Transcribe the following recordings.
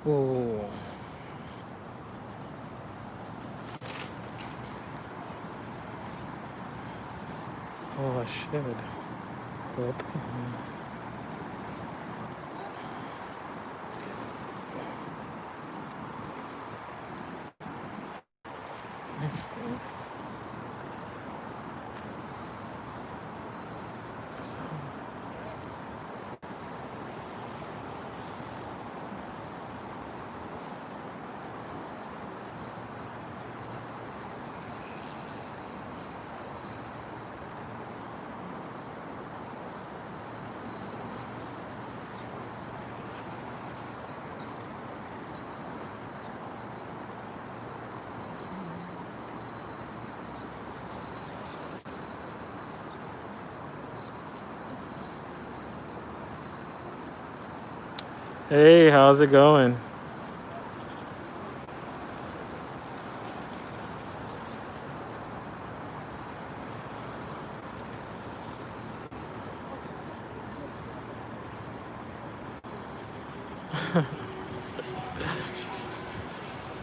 Oh, oh shit. What the Hey, how's it going?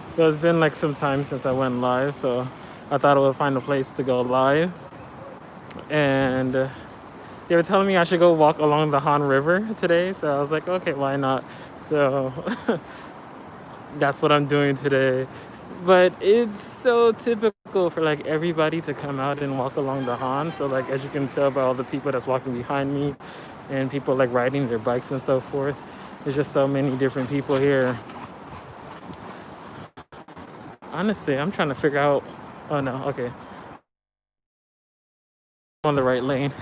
So it's been like some time since I went live, so I thought I would find a place to go live. And they were telling me I should go walk along the Han River today, so I was like, okay, why not? So that's what I'm doing today. But it's so typical for like everybody to come out and walk along the Han. So like as you can tell by all the people that's walking behind me and people like riding their bikes and so forth, there's just so many different people here. Honestly, I'm trying to figure out. Oh no, okay, on the right lane.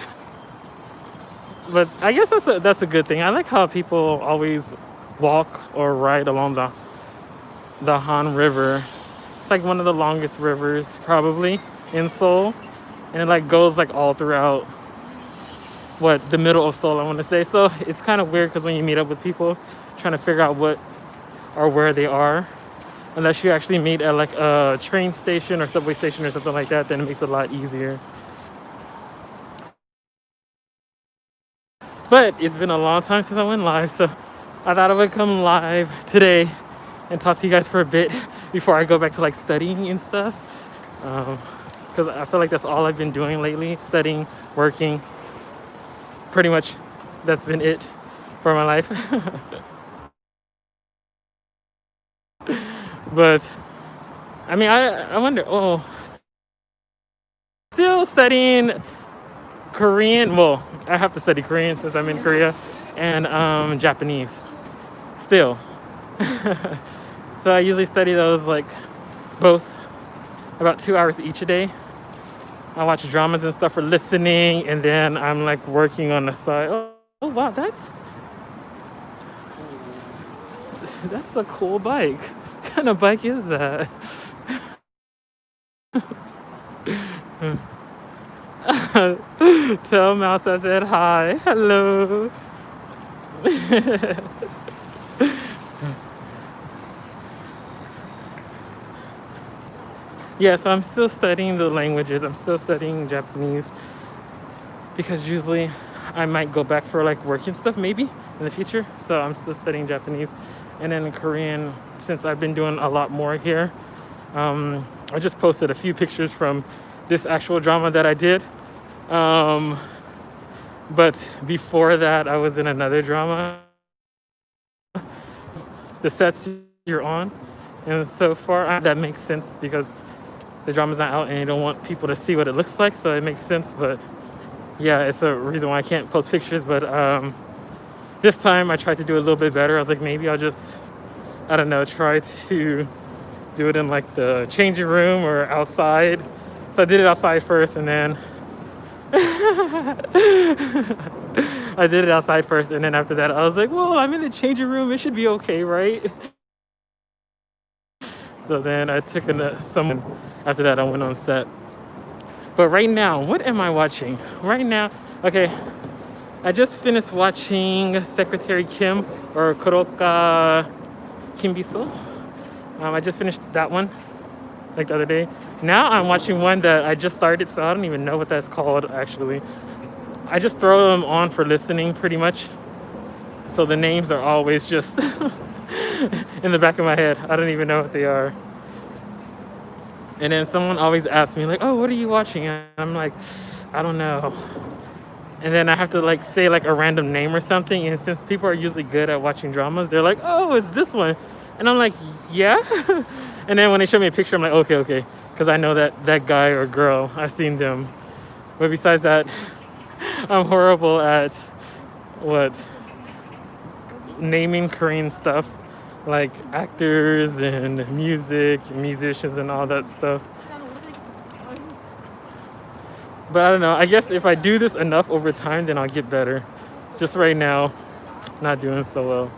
But I guess that's a good thing. I like how people always walk or ride along the Han River. It's like one of the longest rivers probably in Seoul, and it like goes like all throughout the middle of Seoul, I want to say. So it's kind of weird because when you meet up with people, trying to figure out what or where they are, unless you actually meet at like a train station or subway station or something like that, then it makes it a lot easier. But it's been a long time since I went live, so I thought I would come live today and talk to you guys for a bit before I go back to like studying and stuff. Because I feel like that's all I've been doing lately, studying, working. Pretty much that's been it for my life. But I mean, I wonder, still studying Korean. Well, I have to study Korean since I'm in Korea, and Japanese still. So I usually study those like both about 2 hours each a day. I watch dramas and stuff for listening, and then I'm like working on the side. Oh wow, that's a cool bike. What kind of bike is that? Tell Mouse I said hi. Hello. Yeah, so I'm still studying the languages. I'm still studying Japanese because usually I might go back for like working stuff maybe in the future. So I'm still studying Japanese. And then Korean, since I've been doing a lot more here, I just posted a few pictures from this actual drama that I did. But before that, I was in another drama, the sets you're on. And so far, that makes sense because the drama's not out and you don't want people to see what it looks like, so it makes sense. But yeah, it's a reason why I can't post pictures. But this time I tried to do a little bit better. I was like, maybe I'll just, I don't know, try to do it in like the changing room or outside. So I did it outside first, and then I did it outside first, and then after that I was like, well, I'm in the changing room, it should be okay, right? So then I took someone. After that I went on set. But right now, what am I watching right now? Okay, I just finished watching Secretary Kim, or Karaoke Kim Biso. I just finished that one like the other day. Now I'm watching one that I just started, so I don't even know what that's called actually. I just throw them on for listening pretty much. So the names are always just in the back of my head. I don't even know what they are. And then someone always asks me like, "Oh, what are you watching?" And I'm like, "I don't know." And then I have to like say like a random name or something. And since people are usually good at watching dramas, they're like, "Oh, it's this one," and I'm like, "Yeah." And then when they show me a picture, I'm like, "Okay, okay," because I know that guy or girl. I've seen them. But besides that, I'm horrible at what naming Korean stuff, like actors and music, musicians, and all that stuff. But I don't know. I guess if I do this enough over time, then I'll get better. Just right now, not doing so well.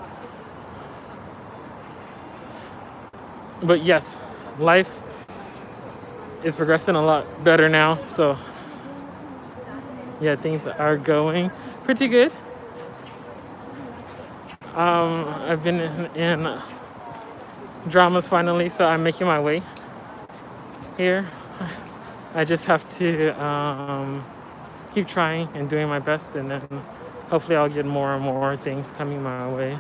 But yes, life is progressing a lot better now. So yeah, things are going pretty good. I've been in dramas finally, so I'm making my way here. I just have to keep trying and doing my best, and then hopefully I'll get more and more things coming my way.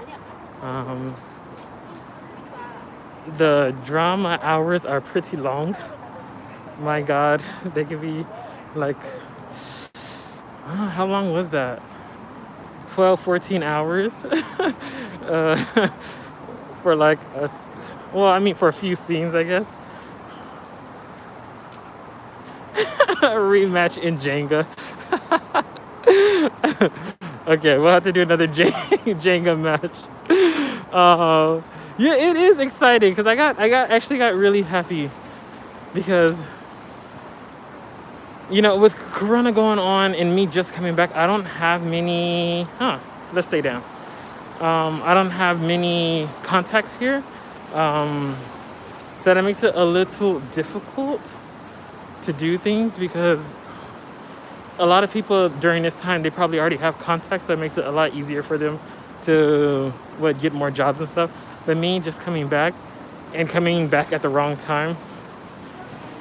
Um, the drama hours are pretty long. My God, they could be like, how long was that? 12, 14 hours uh, for like for a few scenes, I guess. A rematch in Jenga. Okay, we'll have to do another Jenga match. Yeah, it is exciting because I got really happy because with Corona going on and me just coming back, I don't have many. Let's stay down. I don't have many contacts here, so that makes it a little difficult to do things because a lot of people during this time, they probably already have contacts, so it makes it a lot easier for them to get more jobs and stuff. But me just coming back at the wrong time,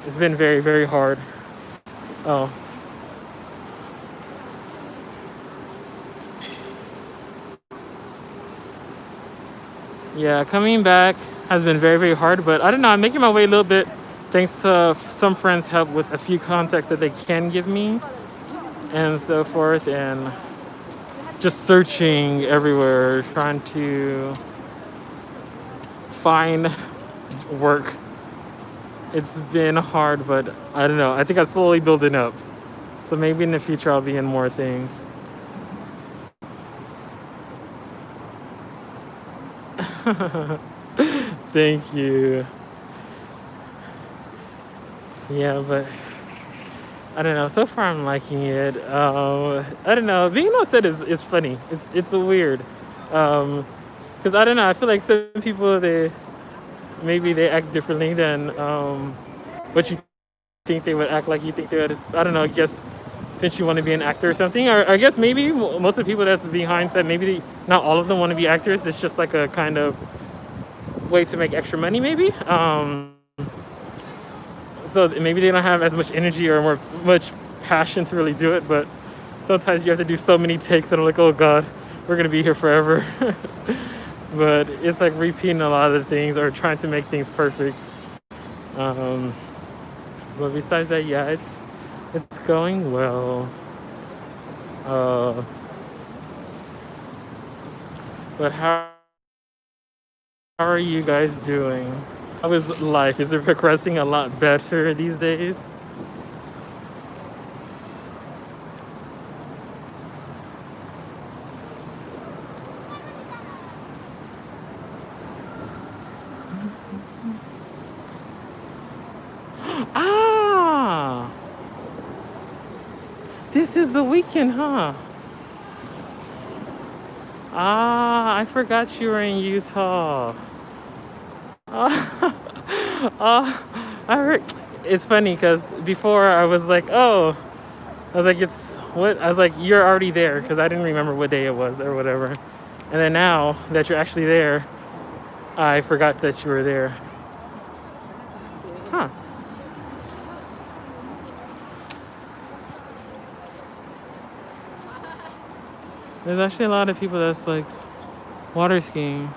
it's been very, very hard. Oh. Yeah, coming back has been very, very hard, but I don't know, I'm making my way a little bit thanks to some friends' help with a few contacts that they can give me and so forth, and just searching everywhere, trying to find work. It's been hard, but I don't know. I think I'm slowly building up. So maybe in the future I'll be in more things. Thank you. Yeah, but I don't know. So far I'm liking it. I don't know. Being on set is funny. It's a weird. Because I don't know. I feel like some people they act differently than what you think they would act like. You think they would. I don't know. I guess since you want to be an actor or something, or I guess maybe most of the people that's behind set, maybe not all of them want to be actors. It's just like a kind of way to make extra money, maybe. So maybe they don't have as much energy or much passion to really do it, but sometimes you have to do so many takes that I'm like, oh God, we're gonna be here forever. But it's like repeating a lot of the things or trying to make things perfect. But besides that, yeah, it's going well. But how are you guys doing? How is life? Is it progressing a lot better these days? Ah, this is the weekend, huh? Ah, I forgot you were in Utah. I heard. It's funny because before I was like, oh, I was like, it's what? I was like, you're already there because I didn't remember what day it was or whatever. And then now that you're actually there, I forgot that you were there. Huh. There's actually a lot of people that's like water skiing.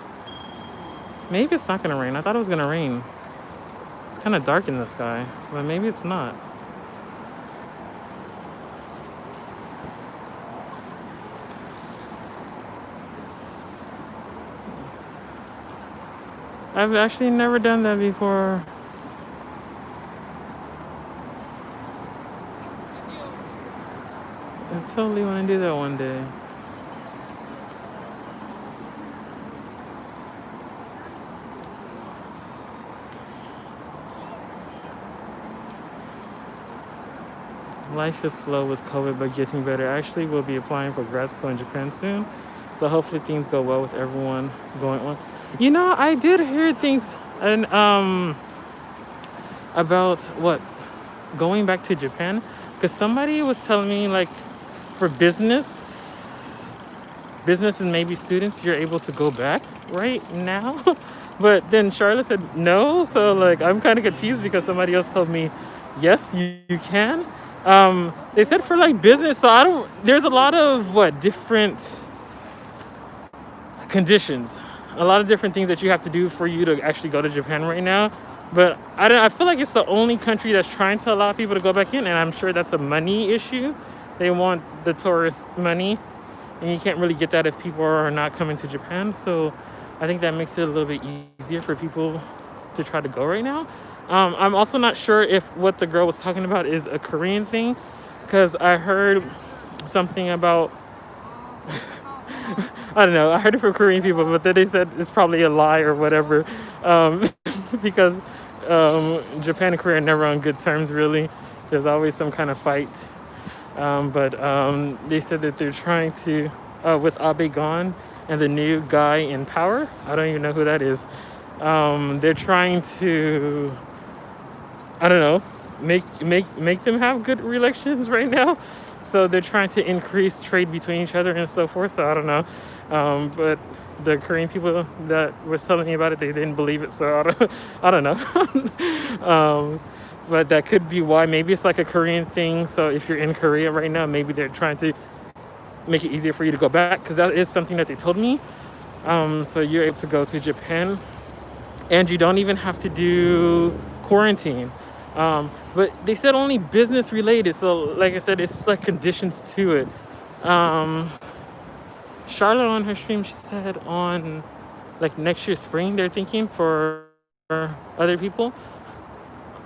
Maybe it's not gonna rain. I thought it was gonna rain. It's kind of dark in the sky, but maybe it's not. I've actually never done that before. I totally want to do that one day. Life is slow with COVID, but getting better. Actually, we'll be applying for grad school in Japan soon. So hopefully things go well with everyone going on. You know, I did hear things and about what going back to Japan, because somebody was telling me like for business and maybe students, you're able to go back right now. But then Charlotte said no. So like I'm kind of confused because somebody else told me yes, you can. They said for like business, so I don't. There's a lot of different conditions, a lot of different things that you have to do for you to actually go to Japan right now. But I feel like it's the only country that's trying to allow people to go back in, and I'm sure that's a money issue. They want the tourist money, and you can't really get that if people are not coming to Japan. So I think that makes it a little bit easier for people to try to go right now. I'm also not sure if what the girl was talking about is a Korean thing, because I heard something about I don't know. I heard it from Korean people, but then they said it's probably a lie or whatever, because Japan and Korea are never on good terms, really. There's always some kind of fight. But they said that they're trying to, with Abe gone and the new guy in power, I don't even know who that is. They're trying to, I don't know, make them have good relations right now. So they're trying to increase trade between each other and so forth. So I don't know. But the Korean people that was telling me about it, they didn't believe it. So I don't know. But that could be why. Maybe it's like a Korean thing. So if you're in Korea right now, maybe they're trying to make it easier for you to go back, because that is something that they told me. So you're able to go to Japan, and you don't even have to do quarantine. But they said only business related. So like I said, it's like conditions to it. Charlotte on her stream, she said on like next year spring, they're thinking for other people.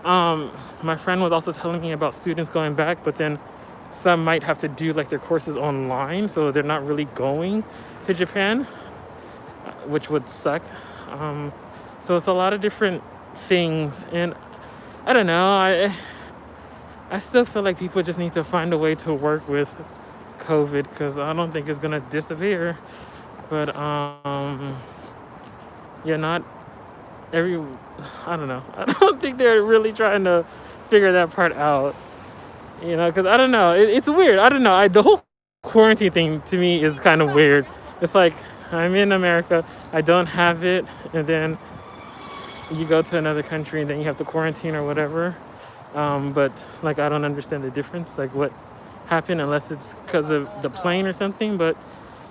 My friend was also telling me about students going back, but then some might have to do like their courses online, so they're not really going to Japan, which would suck. So it's a lot of different things, and I don't know. I still feel like people just need to find a way to work with COVID, because I don't think it's gonna disappear. But yeah, not every. I don't know. I don't think they're really trying to figure that part out. You know, because I don't know. It's weird. I don't know. The whole quarantine thing to me is kind of weird. It's like I'm in America, I don't have it, and then you go to another country and then you have to quarantine or whatever. But like I don't understand the difference, like what happened, unless it's because of the plane or something. But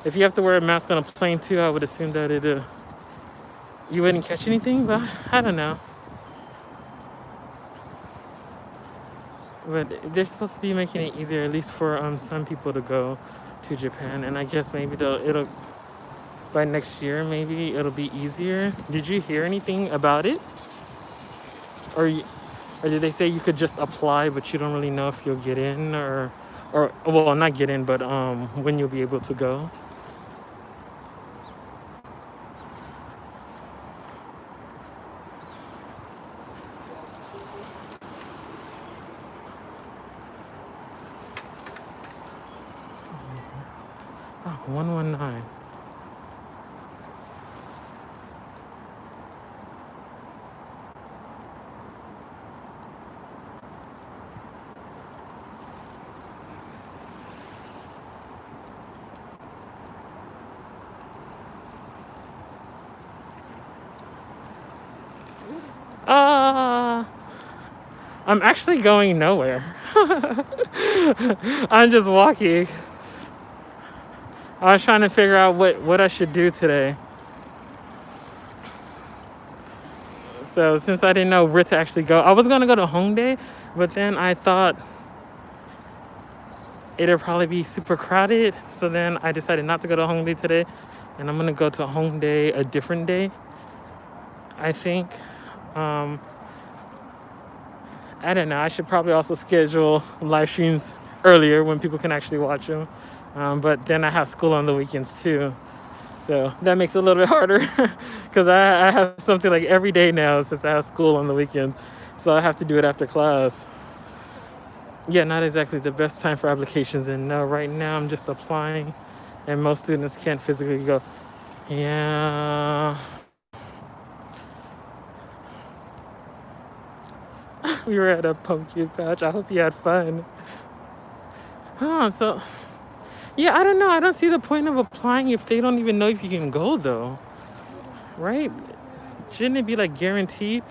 if you have to wear a mask on a plane too, I would assume that you wouldn't catch anything. But I don't know. But they're supposed to be making it easier, at least for some people to go to Japan, and I guess maybe it'll by next year maybe it'll be easier. Did you hear anything about it, or did they say you could just apply, but you don't really know if you'll get in, or well, not get in, but when you'll be able to go? Oh, 119. I'm actually going nowhere. I'm just walking. I was trying to figure out what I should do today. So since I didn't know where to actually go, I was gonna go to Hongdae, but then I thought it'd probably be super crowded. So then I decided not to go to Hongdae today, and I'm gonna go to Hongdae a different day, I think. Um, I don't know. I should probably also schedule live streams earlier when people can actually watch them. But then I have school on the weekends too. So that makes it a little bit harder because I have something like every day now since I have school on the weekends. So I have to do it after class. Yeah, not exactly the best time for applications. And no, right now I'm just applying and most students can't physically go. Yeah. We were at a pumpkin patch. I hope you had fun. So yeah, I don't know. I don't see the point of applying if they don't even know if you can go though. Right? Shouldn't it be like guaranteed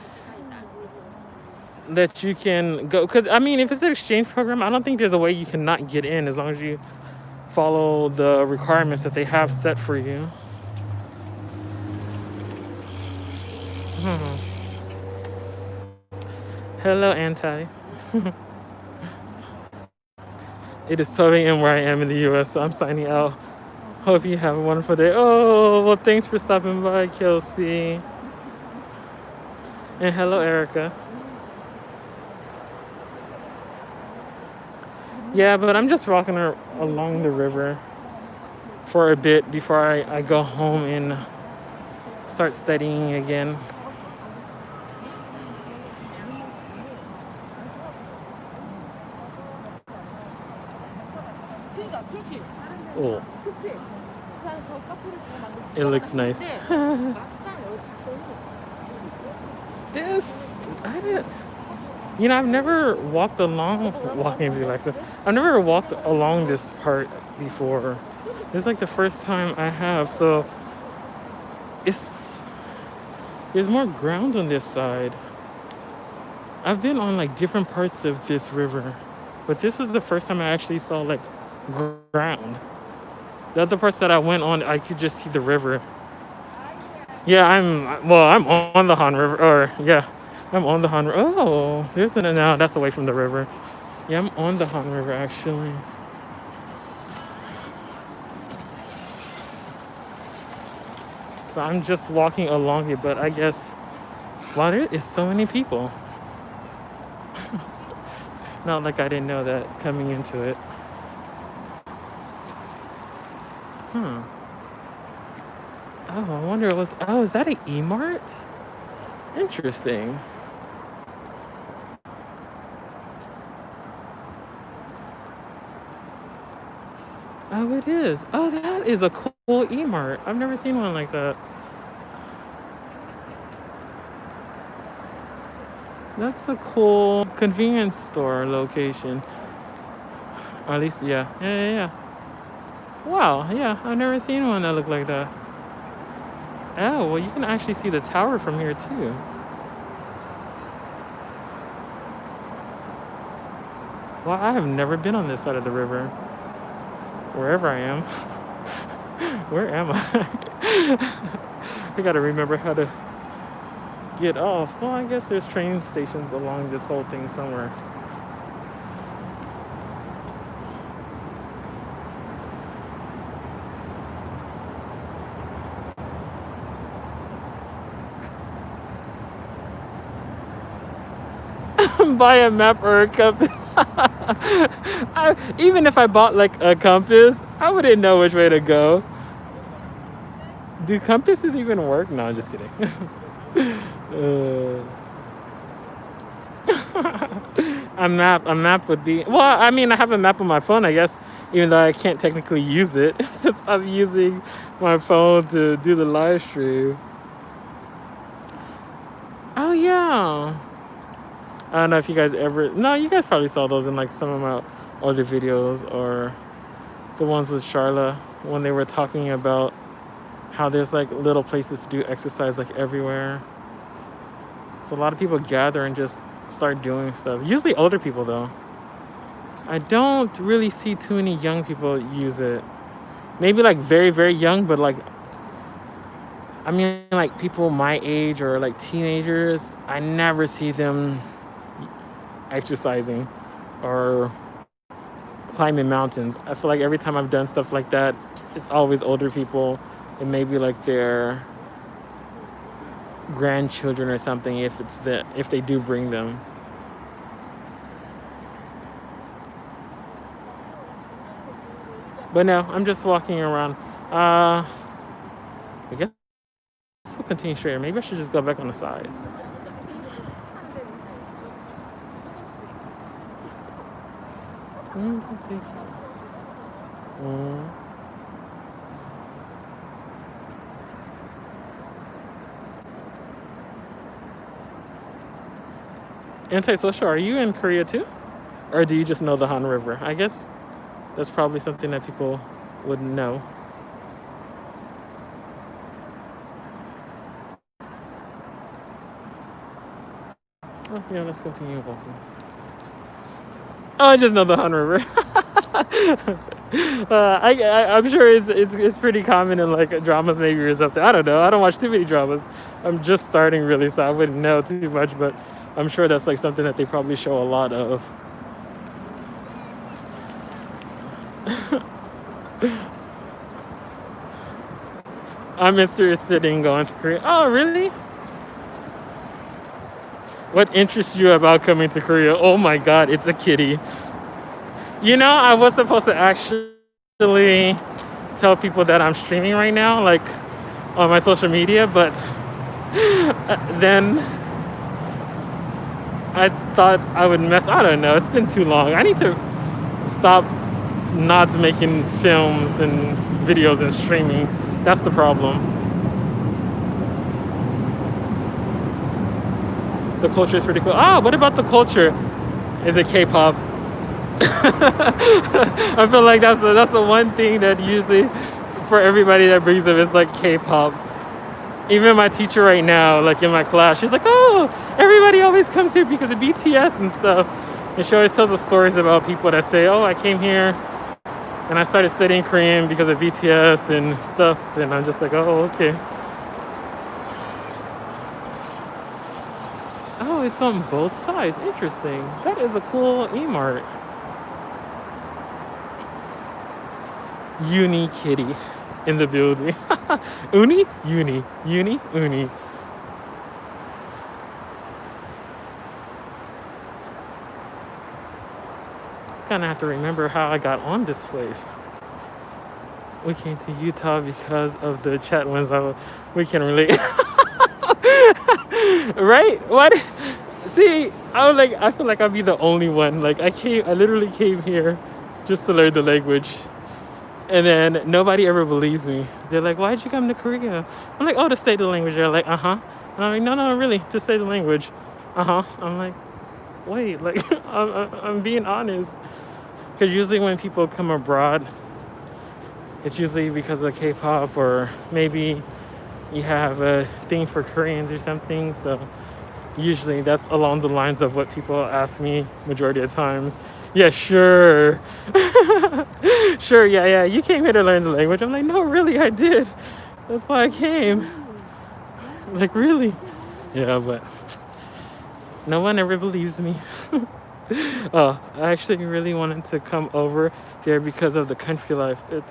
that you can go? Because I mean, if it's an exchange program, I don't think there's a way you cannot get in as long as you follow the requirements that they have set for you. Hmm. Hello, Anti. It is 12 a.m. where I am in the US, so I'm signing out. Hope you have a wonderful day. Oh, well, thanks for stopping by, Kelsey. And hello, Erica. Yeah, but I'm just walking along the river for a bit before I go home and start studying again. Oh, it looks nice. This, I didn't. You know, I've never walked along walking to relaxing. I've never walked along this part before. This is like the first time I have. So there's more ground on this side. I've been on like different parts of this river, but this is the first time I actually saw like ground. The other parts that I went on, I could just see the river. Yeah, I'm on the Han River, or yeah, I'm on the Han River. Oh, there's an now. That's away from the river. Yeah, I'm on the Han River actually. So I'm just walking along it, but I guess, wow, there is so many people. Not like I didn't know that coming into it. Oh, I wonder is that an E-Mart? Interesting. Oh, it is. Oh, that is a cool E-Mart. I've never seen one like that. That's a cool convenience store location. Or at least, yeah. Wow, yeah, I've never seen one that looked like that. Oh, well, you can actually see the tower from here too. Well, I have never been on this side of the river. Wherever I am. Where am I? I gotta remember how to get off. Well, I guess there's train stations along this whole thing somewhere. Buy a map or a compass. Even if I bought like a compass, I wouldn't know which way to go. Do compasses even work? No, I'm just kidding. A map would be, well, I mean, I have a map on my phone, I guess, even though I can't technically use it since I'm using my phone to do the live stream. Oh yeah, I don't know if you guys you guys probably saw those in like some of my older videos, or the ones with Charla when they were talking about how there's like little places to do exercise like everywhere. So a lot of people gather and just start doing stuff. Usually older people though. I don't really see too many young people use it. Maybe like very, very young, but like I mean, like people my age or like teenagers, I never see them exercising or climbing mountains. I feel like every time I've done stuff like that, it's always older people and maybe like their grandchildren or something if they do bring them. But no, I'm just walking around. I guess we'll continue straight. Maybe I should just go back on the side. Mm. Antisocial, are you in Korea too? Or do you just know the Han River? I guess that's probably something that people would know. Oh, yeah, let's continue walking. Oh, I just know the Han River. I'm sure it's pretty common in like dramas maybe or something. I don't know. I don't watch too many dramas. I'm just starting really, so I wouldn't know too much. But I'm sure that's like something that they probably show a lot of. I'm interested in going to Korea. Oh, really? What interests you about coming to Korea? Oh my God, it's a kitty. You know, I was supposed to actually tell people that I'm streaming right now, like on my social media, but then I thought I would mess. I don't know. It's been too long. I need to stop not making films and videos and streaming. That's the problem. The culture is pretty cool. Ah, what about the culture? Is it K-pop? I feel like that's the one thing that usually for everybody that brings up is like K-pop. Even my teacher right now, like in my class, she's like, oh, everybody always comes here because of BTS and stuff. And she always tells us stories about people that say, oh, I came here and I started studying Korean because of BTS and stuff. And I'm just like, oh, okay. Oh, it's on both sides. Interesting. That is a cool E-Mart. Uni kitty in the building. Uni? Uni. Uni? Uni. Kinda have to remember how I got on this place. We came to Utah because of the chat ones. We can relate. Right? What? See, I feel like I'll be the only one. Like I literally came here just to learn the language. And then nobody ever believes me. They're like, why'd you come to Korea? I'm like, oh, to study the language. They're like, uh-huh. And I'm like, no, really, to study the language. Uh-huh. I'm like, wait, like, I'm being honest. Because usually when people come abroad, it's usually because of K-pop or maybe you have a thing for Koreans or something. So usually that's along the lines of what people ask me majority of times. Yeah, sure. Sure, yeah. You came here to learn the language. I'm like, no, really, I did. That's why I came. Like, really? Yeah, but no one ever believes me. Oh, I actually really wanted to come over there because of the country life. It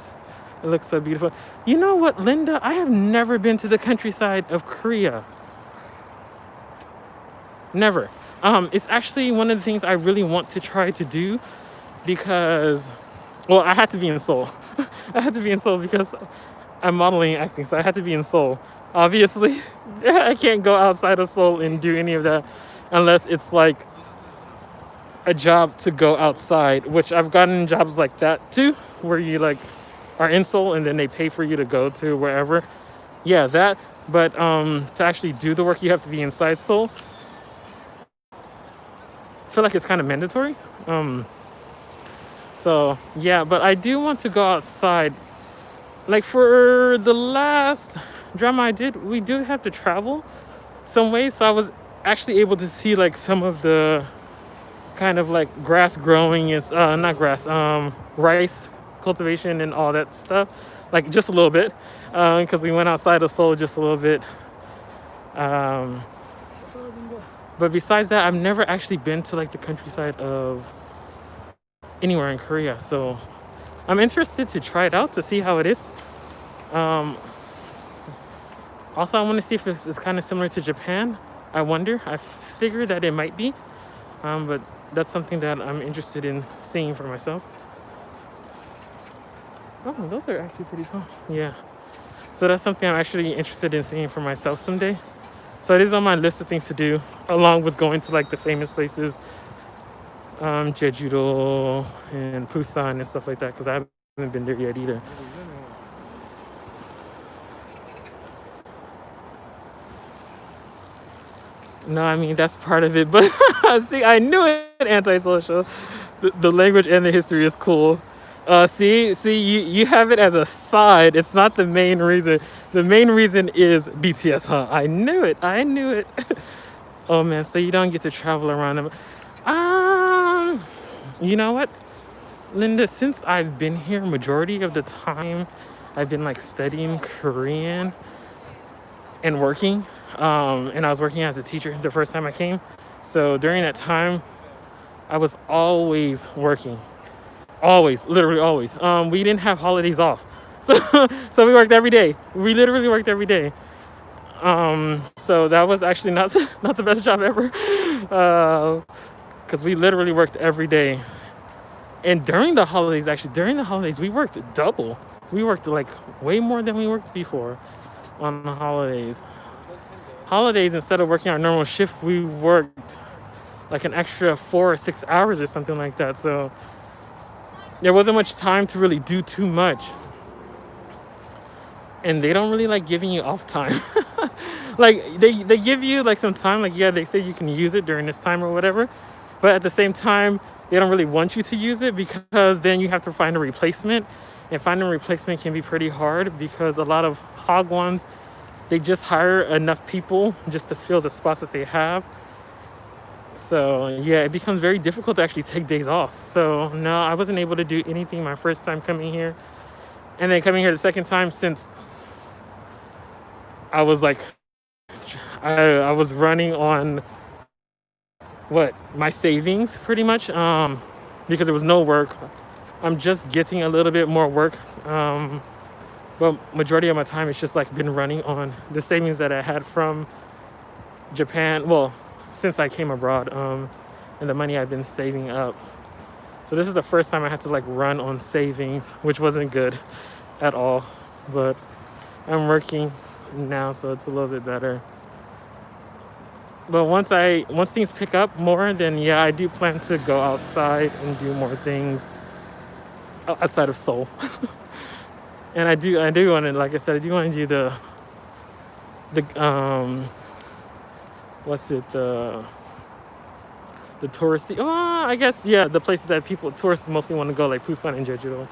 looks so beautiful. You know what, Linda? I have never been to the countryside of Korea. Never. It's actually one of the things I really want to try to do because, well, I had to be in Seoul. I had to be in Seoul because I'm modeling and acting, so I had to be in Seoul. Obviously, I can't go outside of Seoul and do any of that unless it's like a job to go outside, which I've gotten jobs like that too, where you like are in Seoul and then they pay for you to go to wherever. Yeah, that. But to actually do the work, you have to be inside Seoul. I feel like it's kind of mandatory. So yeah, but I do want to go outside. Like for the last drama I did, we do have to travel some way, so I was actually able to see like some of the kind of like grass growing is not grass, rice cultivation and all that stuff. like just a little bit, because we went outside of Seoul just a little bit. Um, but besides that, I've never actually been to like the countryside of anywhere in Korea. So I'm interested to try it out to see how it is. Um, Also, I want to see if it's kind of similar to Japan. I wonder. I figure that it might be, but that's something that I'm interested in seeing for myself. Oh, those are actually pretty tall. Yeah. So that's something I'm actually interested in seeing for myself someday. So it is on my list of things to do, along with going to like the famous places, Jeju and Busan and stuff like that, because I haven't been there yet either. No, I mean that's part of it, but see, I knew it. Antisocial. The language and the history is cool. See, you have it as a side. It's not the main reason. The main reason is BTS, huh? I knew it. I knew it. Oh man, so you don't get to travel around them. Um, you know what, Linda? Since I've been here, majority of the time, I've been like studying Korean and working. And I was working as a teacher the first time I came. So during that time, I was always working. Always, literally always. We didn't have holidays off. So so we worked every day. We literally worked every day. So that was actually not not the best job ever. Because we literally worked every day. And during the holidays, we worked double. We worked like way more than we worked before on the holidays. Instead of working our normal shift, we worked like an extra 4 or 6 hours or something like that. So there wasn't much time to really do too much. And they don't really like giving you off time. Like they give you like some time, like yeah, they say you can use it during this time or whatever. But at the same time, they don't really want you to use it, because then you have to find a replacement. And finding a replacement can be pretty hard, because a lot of hagwons, they just hire enough people just to fill the spots that they have. So yeah, it becomes very difficult to actually take days off. So no, I wasn't able to do anything my first time coming here. And then coming here the second time, since I was like, I was running on my savings pretty much, because there was no work. I'm just getting a little bit more work. But majority of my time, it's just like been running on the savings that I had from Japan. Well, since I came abroad, and the money I've been saving up. So this is the first time I had to like run on savings, which wasn't good at all. But I'm working now, so it's a little bit better. But once things pick up more, then yeah, I do plan to go outside and do more things outside of Seoul. And I do want to, like I said, I do want to do the the touristy, I guess, yeah, the places that tourists mostly want to go, like Busan and Jeju.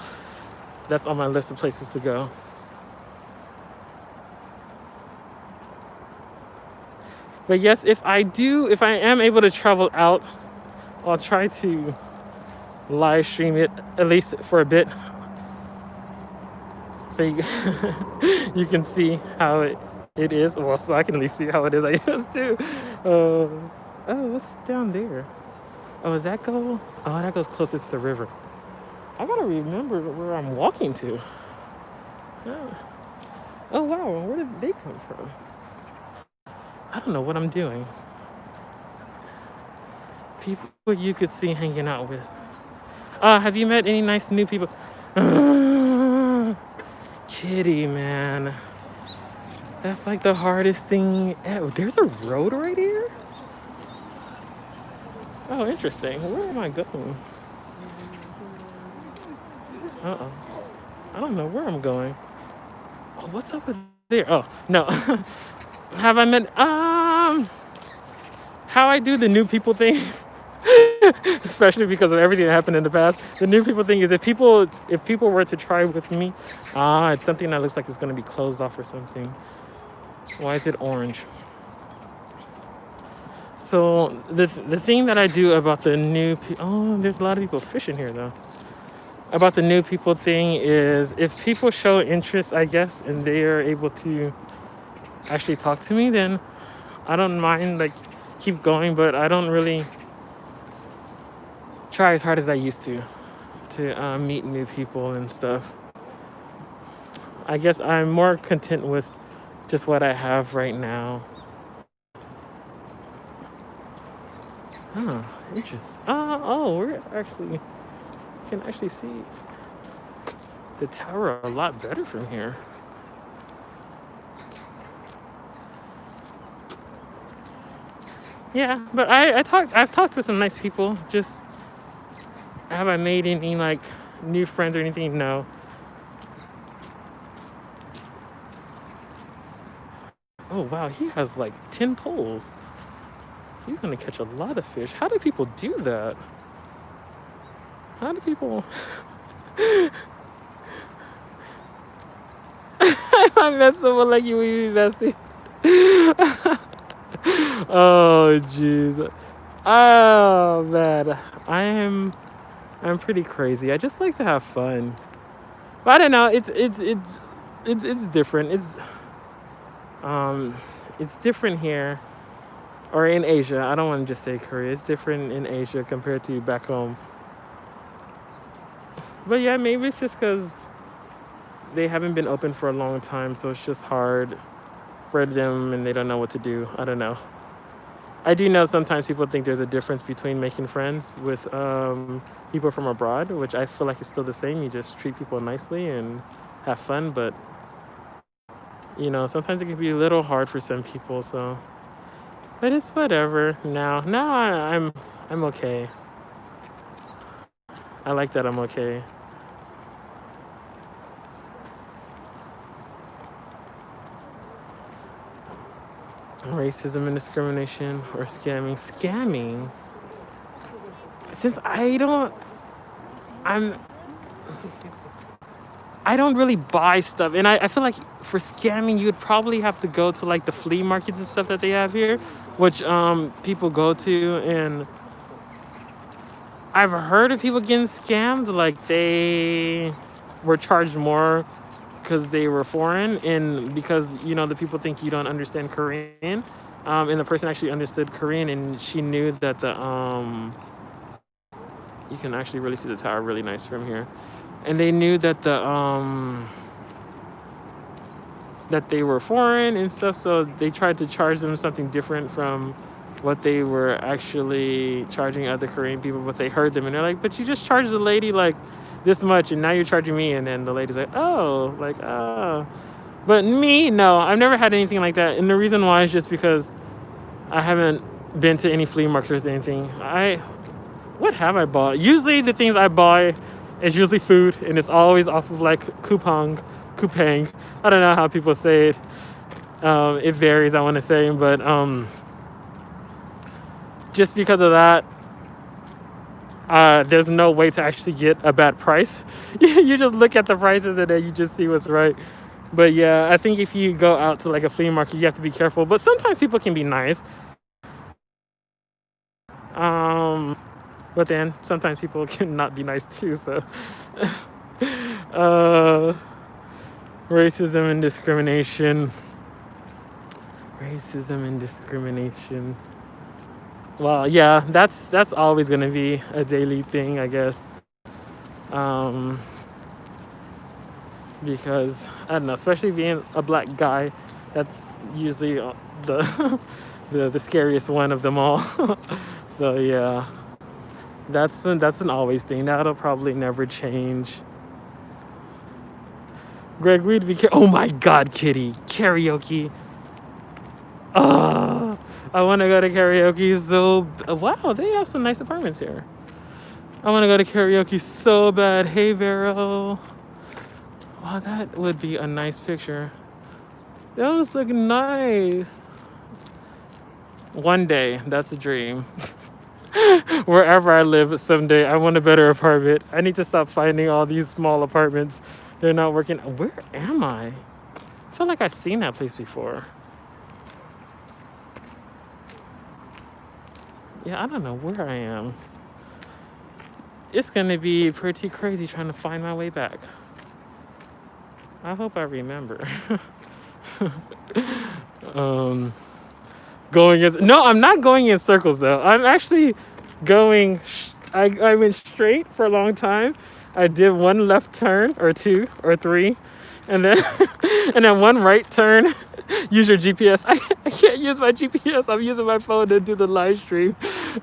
That's on my list of places to go. But yes, if I am able to travel out, I'll try to live stream it at least for a bit, so you can see how it is. Well, so I can at least see how it is, I guess, too. Oh, what's down there? Oh, does that go? Oh, that goes closer to the river. I gotta remember where I'm walking to. Oh wow, where did they come from? I don't know what I'm doing. People you could see hanging out with. Have you met any nice new people? Kitty, man. That's like the hardest thing ever. There's a road right here? Oh, interesting. Where am I going? Uh-oh. I don't know where I'm going. Oh, what's up with there? Oh, no. Have I met... How I do the new people thing, especially because of everything that happened in the past. The new people thing is if people were to try with me, it's something that looks like it's going to be closed off or something. Why is it orange? So the thing that I do about the new people... Oh, there's a lot of people fishing here, though. about the new people thing is if people show interest, I guess, and they are able to actually talk to me, then I don't mind, like, keep going, but I don't really try as hard as I used to meet new people and stuff. I guess I'm more content with just what I have right now. Oh, interesting. We're actually can actually see the tower a lot better from here. Yeah, but I've talked to some nice people. Just have I made any like new friends or anything? No. Oh wow, he has like 10 poles. He's gonna catch a lot of fish. How do people do that? How do people? I met someone like you, we be bestie. Oh jeez. Oh man, I'm pretty crazy. I just like to have fun. But I don't know. It's different. It's different here or in Asia. I don't want to just say Korea. It's different in Asia compared to back home. But yeah, maybe it's just because they haven't been open for a long time, so it's just hard for them and they don't know what to do. I don't know. I do know sometimes people think there's a difference between making friends with people from abroad, which I feel like is still the same. You just treat people nicely and have fun, but sometimes it can be a little hard for some people. So, but it's whatever. Now I'm okay. I like that I'm okay. Racism and discrimination or scamming. Since I don't really buy stuff, and I feel like for scamming you would probably have to go to like the flea markets and stuff that they have here, which people go to, and I've heard of people getting scammed, like they were charged more because they were foreign, and because the people think you don't understand Korean, and the person actually understood Korean, and she knew that you can actually really see the tower really nice from here, and they knew that that they were foreign and stuff, so they tried to charge them something different from what they were actually charging other Korean people, but they heard them and they're like, but you just charged the lady like this much and now you're charging me, and then the lady's like, oh, but me, no, I've never had anything like that, and the reason why is just because I haven't been to any flea markets or anything. What have I bought? Usually the things I buy is usually food, and it's always off of like coupang. I don't know how people say it. It varies, I want to say, but just because of that, there's no way to actually get a bad price. You just look at the prices and then you just see what's right. But yeah, I think if you go out to like a flea market, you have to be careful. But sometimes people can be nice. But then sometimes people can not be nice too. So racism and discrimination. Well, yeah, that's always gonna be a daily thing, I guess. Because I don't know, especially being a black guy, that's usually the the scariest one of them all. So yeah, that's an always thing. That'll probably never change. Greg, we'd be oh my God, Kitty, karaoke. I want to go to karaoke so... Wow, they have some nice apartments here. I want to go to karaoke so bad. Hey, Vero. Wow, that would be a nice picture. Those look nice. One day, that's a dream. Wherever I live someday, I want a better apartment. I need to stop finding all these small apartments. They're not working. Where am I? I feel like I've seen that place before. Yeah, I don't know where I am. it's gonna be pretty crazy trying to find my way back. I hope I remember. um, no, I'm not going in circles though. I'm actually going. I went straight for a long time. I did one left turn or two or three, and then and then one right turn. Use your GPS. I can't use my GPS. I'm using my phone to do the live stream.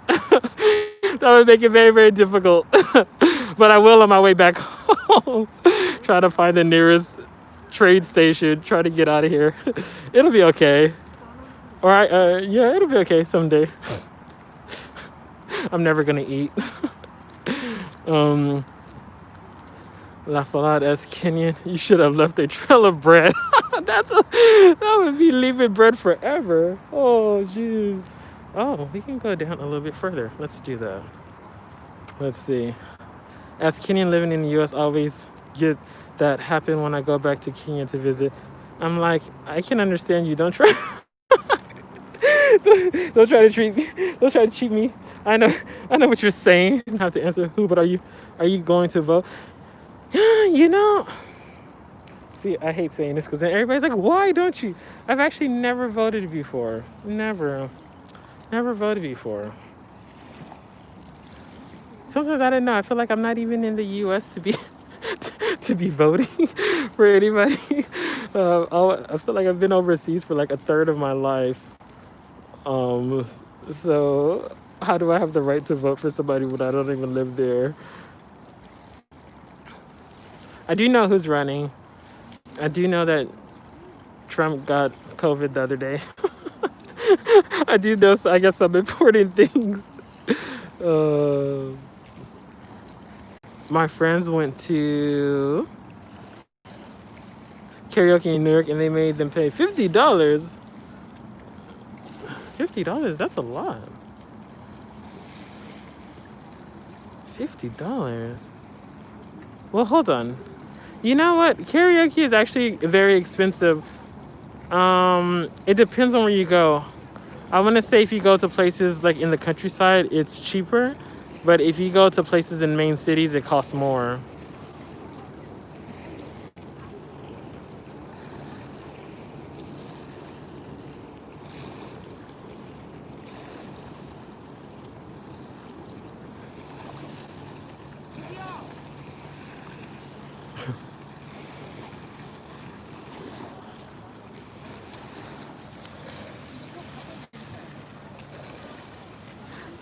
That would make it very, very difficult. But I will on my way back home. Try to find the nearest train station. Try to get out of here. It'll be okay. All right. Yeah, it'll be okay someday. I'm never gonna eat. La Falade as Kenyan, you should have left a trail of bread. That would be leaving bread forever. Oh, jeez. Oh, we can go down a little bit further. Let's do that. Let's see. As Kenyan living in the U.S., always get that happen when I go back to Kenya to visit. I'm like, I can understand you. Don't try. Don't try to treat me. Don't try to cheat me. I know what you're saying. You don't have to answer who, but are you going to vote? You know, see, I hate saying this because then everybody's like, why don't you? I've actually never voted before. Never voted before. Sometimes I don't know. I feel like I'm not even in the U.S. to be to be voting for anybody. I feel like I've been overseas for like a third of my life. So how do I have the right to vote for somebody when I don't even live there? I do know who's running. I do know that Trump got COVID the other day. I do know, I guess, some important things. My friends went to karaoke in New York and they made them pay $50. $50, that's a lot. $50. Well, hold on. You know what? Karaoke is actually very expensive. It depends on where you go. I want to say if you go to places like in the countryside, it's cheaper. But if you go to places in main cities, it costs more.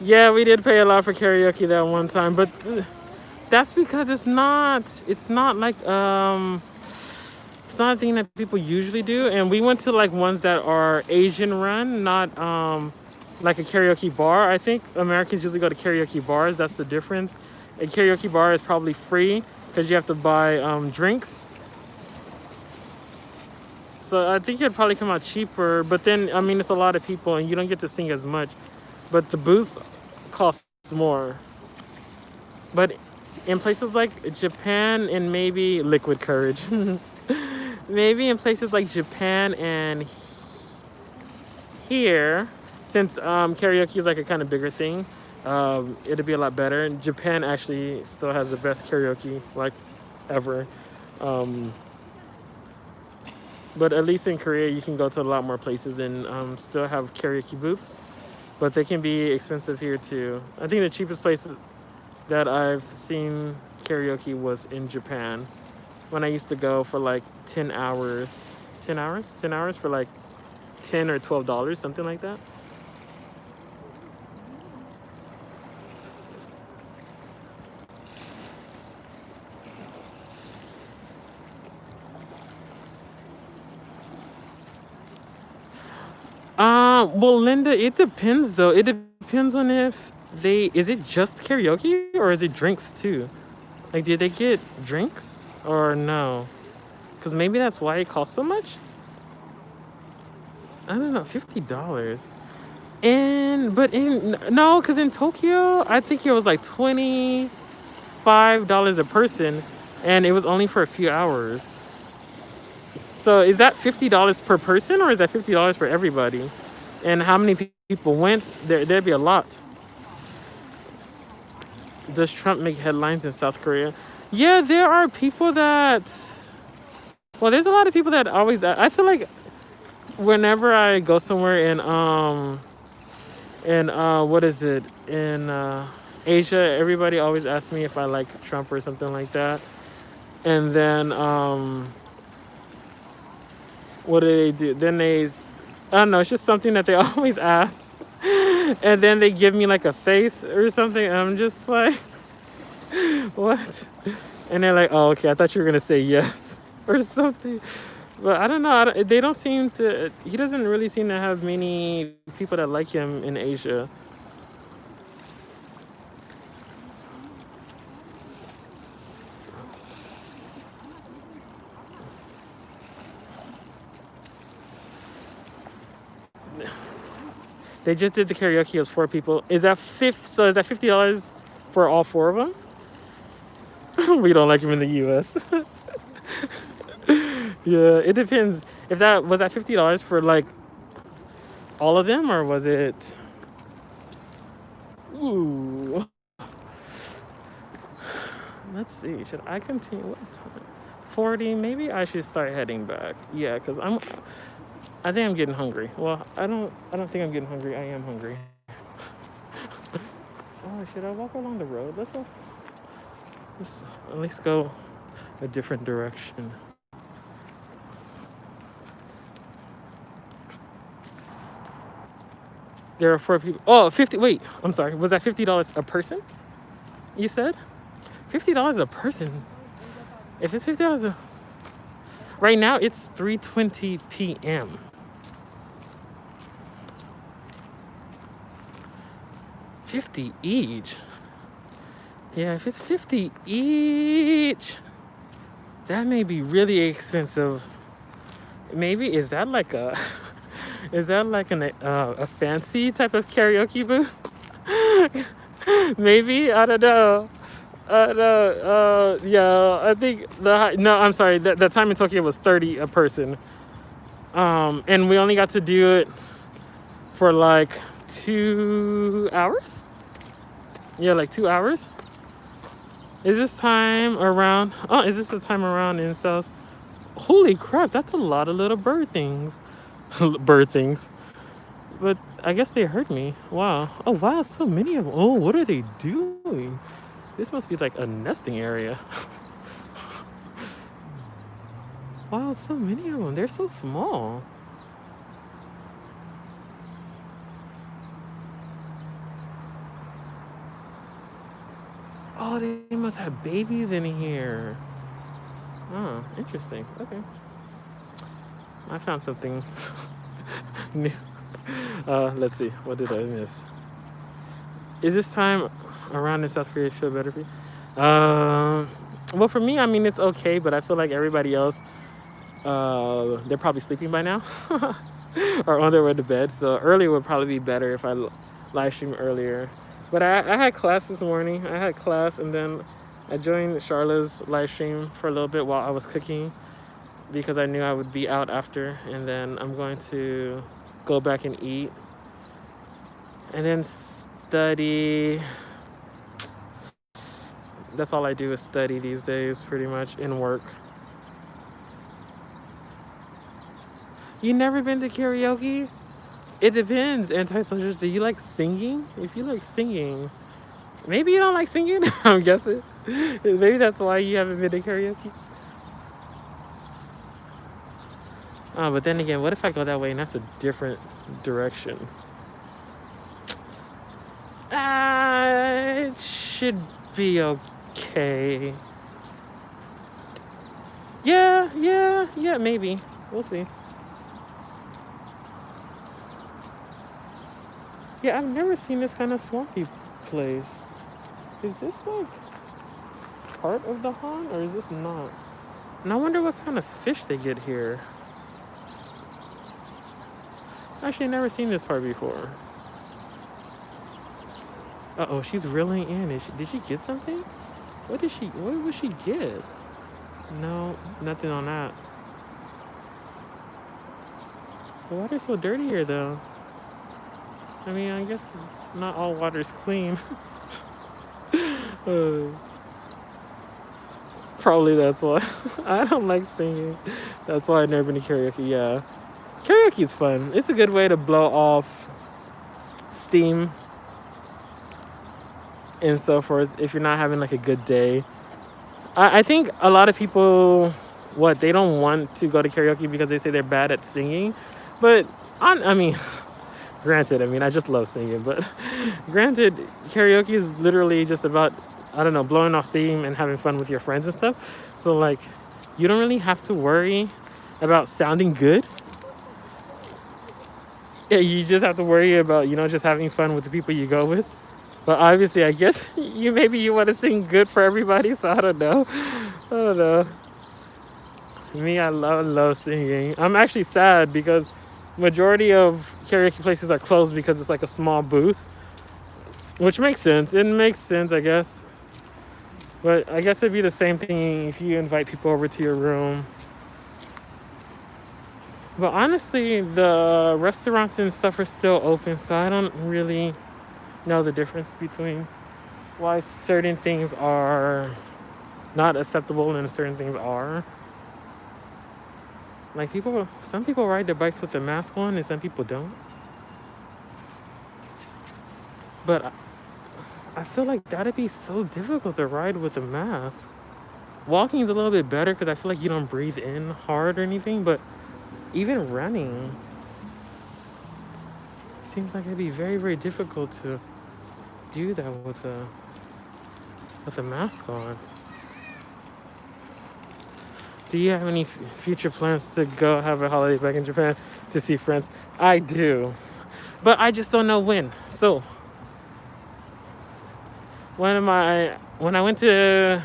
Yeah, we did pay a lot for karaoke that one time, but that's because it's not like it's not a thing that people usually do. And we went to like ones that are Asian run, not like a karaoke bar. I think Americans usually go to karaoke bars. That's the difference. A karaoke bar is probably free because you have to buy drinks. So I think it'd probably come out cheaper, but then I mean it's a lot of people and you don't get to sing as much. But the booths cost more. But in places like Japan and maybe Liquid Courage, maybe in places like Japan and here, since karaoke is like a kind of bigger thing, it'll be a lot better. And Japan actually still has the best karaoke like ever. But at least in Korea, you can go to a lot more places and still have karaoke booths. But they can be expensive here too. I think the cheapest place that I've seen karaoke was in Japan when I used to go for like 10 hours. 10 hours? 10 hours for like $10 or $12, something like that. Well, Linda, it depends though. It depends on if is it just karaoke or is it drinks too? Like, did they get drinks or no? Because maybe that's why it costs so much. I don't know, $50. No, because in Tokyo, I think it was like $25 a person, and it was only for a few hours. So is that $50 per person, or is that $50 for everybody? And how many people went? There'd be a lot. Does Trump make headlines in South Korea? Yeah, there are people that. Well, there's a lot of people that always. I feel like whenever I go somewhere in what is it in Asia, everybody always asks me if I like Trump or something like that. And then what do they do? Then I don't know. It's just something that they always ask, and then they give me like a face or something. And I'm just like, what? And they're like, oh, okay. I thought you were gonna say yes or something. But I don't know. They don't seem to. He doesn't really seem to have many people that like him in Asia. They just did the karaoke. It was 4 people. Is that So is that $50 for all 4 of them? We don't like him in the U.S. Yeah, it depends. If that was that $50 for like all of them, or was it? Ooh. Let's see. Should I continue? What time? 40. Maybe I should start heading back. Yeah, because I think I'm getting hungry. Well, I don't think I'm getting hungry. I am hungry. Oh, should I walk along the road? Let's at least go a different direction. There are 4 people. Oh, 50. Wait, I'm sorry. Was that $50 a person? You said $50 a person. If it's $50 right now, it's 3:20 p.m. 50 each. Yeah, if it's 50 each, that may be really expensive. Maybe is that like a is that like a fancy type of karaoke booth? Maybe, I don't know. Yeah, I think no, I'm sorry. The time in Tokyo was 30 a person. And we only got to do it for like 2 hours. Yeah, like 2 hours. Is this time around? Oh, is this the time around in South? Holy crap, that's a lot of little bird things. Bird things. But I guess they heard me. Wow. Oh, wow, so many of them. Oh, what are they doing? This must be like a nesting area. Wow, so many of them. They're so small. Oh, they must have babies in here. Oh, interesting. Okay. I found something new. Let's see. What did I miss? Is this time around in South Korea feel better for you? Well, for me, I mean, it's okay, but I feel like everybody else, they're probably sleeping by now or on their way to bed. So early would probably be better if I live stream earlier. But I had class this morning. I had class, and then I joined Charlotte's live stream for a little bit while I was cooking because I knew I would be out after. And then I'm going to go back and eat and then study. That's all I do is study these days, pretty much, and work. You never been to karaoke? It depends. Anti-socials, do you like singing? If you like singing, maybe you don't like singing. I'm guessing. Maybe that's why you haven't been to karaoke. Oh, but then again, what if I go that way and that's a different direction? It should be okay. Yeah, maybe. We'll see. Yeah, I've never seen this kind of swampy place. Is this like part of the Han or is this not? And I wonder what kind of fish they get here. Actually, never seen this part before. Uh-oh, she's reeling in. Did she get something? What would she get? No, nothing on that. The water's so dirty here though. I mean, I guess not all water's clean. Uh, Probably that's why. I don't like singing. That's why I've never been to karaoke. Yeah. Karaoke is fun. It's a good way to blow off steam and so forth if you're not having like a good day. I think a lot of people, they don't want to go to karaoke because they say they're bad at singing. But I mean, granted, I just love singing. But granted, karaoke is literally just about, I don't know, blowing off steam and having fun with your friends and stuff. So like, you don't really have to worry about sounding good. Yeah, you just have to worry about, just having fun with the people you go with. But obviously, I guess maybe you want to sing good for everybody, so I don't know. I don't know. Me, I love singing. I'm actually sad because majority of karaoke places are closed because it's like a small booth, which makes sense. It makes sense, I guess. But I guess it'd be the same thing if you invite people over to your room. But honestly, the restaurants and stuff are still open, so I don't really know the difference between why certain things are not acceptable and certain things are. Like some people ride their bikes with the mask on and some people don't. But I feel like that'd be so difficult to ride with a mask. Walking is a little bit better because I feel like you don't breathe in hard or anything, but even running seems like it'd be very, very difficult to do that with a mask on. Do you have any future plans to go have a holiday back in Japan to see friends? I do, but I just don't know when. So when I went to,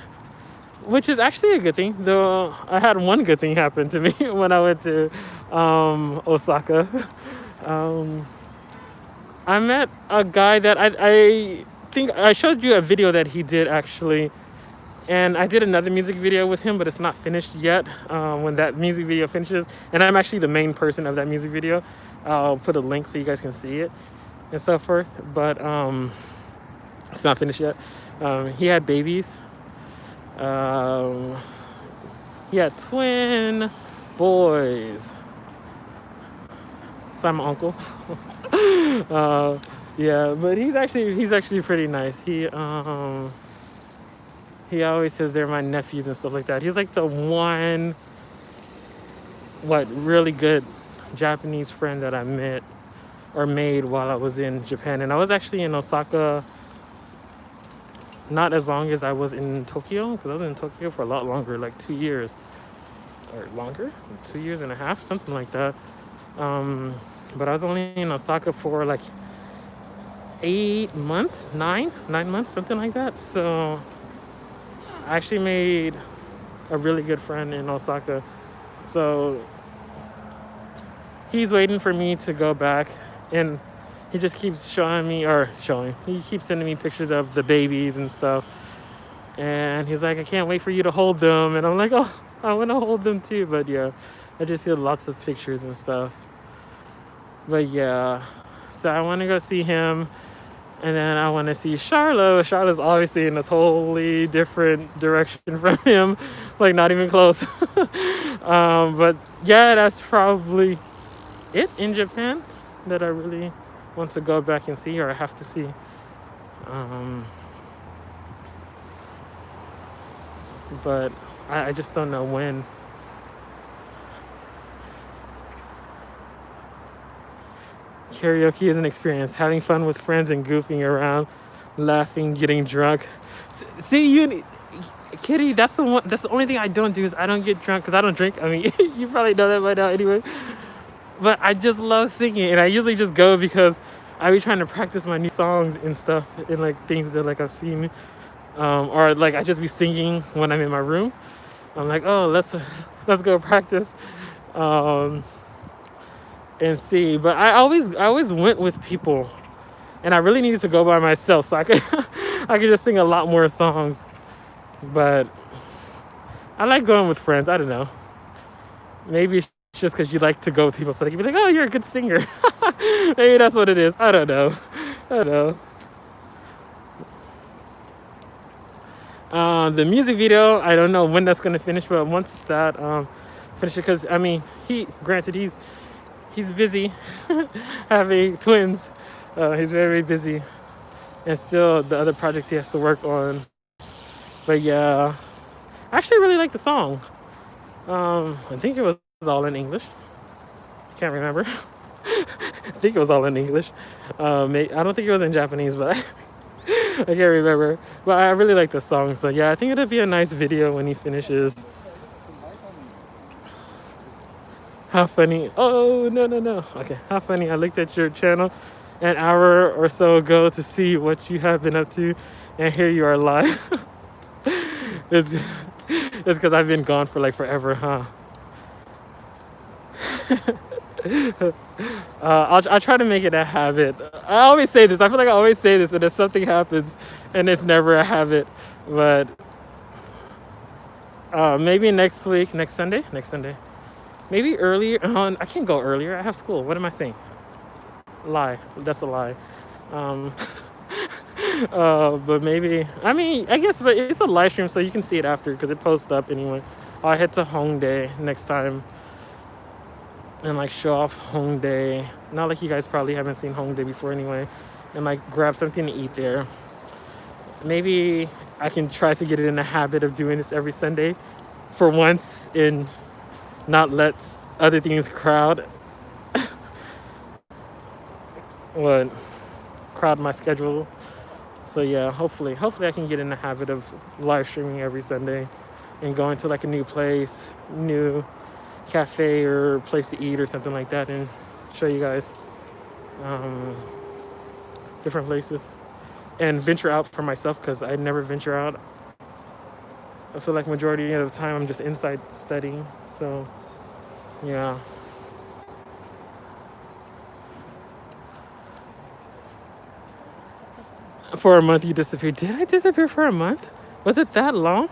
which is actually a good thing, though I had one good thing happen to me when I went to Osaka. I met a guy that I think I showed you a video that he did actually. And I did another music video with him, but it's not finished yet. When that music video finishes, and I'm actually the main person of that music video, I'll put a link so you guys can see it and so forth. But it's not finished yet. He had babies. He had twin boys. So I'm an uncle. Yeah, but he's actually pretty nice. He always says they're my nephews and stuff like that. He's like the one, really good Japanese friend that I met or made while I was in Japan. And I was actually in Osaka not as long as I was in Tokyo, because I was in Tokyo for a lot longer, like 2 years or longer, 2 years and a half, something like that. But I was only in Osaka for like 8 months, 9 months, something like that. So I actually made a really good friend in Osaka. So he's waiting for me to go back, and he just keeps he keeps sending me pictures of the babies and stuff. And he's like, I can't wait for you to hold them. And I'm like, oh, I want to hold them too. But yeah, I just get lots of pictures and stuff. But yeah, so I want to go see him. And then I want to see Charlotte. Charlotte's obviously in a totally different direction from him. Like, not even close. But yeah, that's probably it in Japan that I really want to go back and see, or I have to see. But I just don't know when. Karaoke is an experience. Having fun with friends and goofing around, laughing, getting drunk. See, Kitty, that's the only thing I don't do is I don't get drunk because I don't drink. I mean, you probably know that by now anyway. But I just love singing, and I usually just go because I be trying to practice my new songs and stuff, and like things that like I've seen, or like I just be singing when I'm in my room. I'm like, oh, let's go practice. And see, but I always went with people, and I really needed to go by myself so I could just sing a lot more songs. But I like going with friends. I don't know, maybe it's just because you like to go with people so they can be like, oh, you're a good singer. Maybe that's what it is. I don't know. The music video, I don't know when that's gonna finish, but once that finishes, because I mean, granted, he's busy having twins. He's very busy, and still the other projects he has to work on. But yeah, I actually really like the song. I think it was all in English. Can't remember. I think it was all in English. I don't think it was in Japanese, but I can't remember. But I really like the song, so yeah, I think it'll be a nice video when he finishes. How funny. Oh, no, no, no. Okay, how funny. I looked at your channel an hour or so ago to see what you have been up to, and here you are live. it's because I've been gone for like forever, huh? I'll try to make it a habit. I always say this. I feel like I always say this, and then something happens, and it's never a habit. But maybe next week, next Sunday. Maybe earlier. I can't go earlier. I have school. What am I saying? Lie. That's a lie. Um, but maybe. I mean, I guess, but it's a live stream, so you can see it after because it posts up anyway. I'll head to Hongdae next time and like show off Hongdae. Not like you guys probably haven't seen Hongdae before anyway, and like grab something to eat there. Maybe I can try to get it in the habit of doing this every Sunday for once and not let other things crowd my schedule. So yeah, hopefully I can get in the habit of live streaming every Sunday and going to like a new place, new cafe or place to eat or something like that, and show you guys different places and venture out for myself, because I never venture out. I feel like majority of the time I'm just inside studying. So yeah. For a month you disappeared. Did I disappear for a month? Was it that long?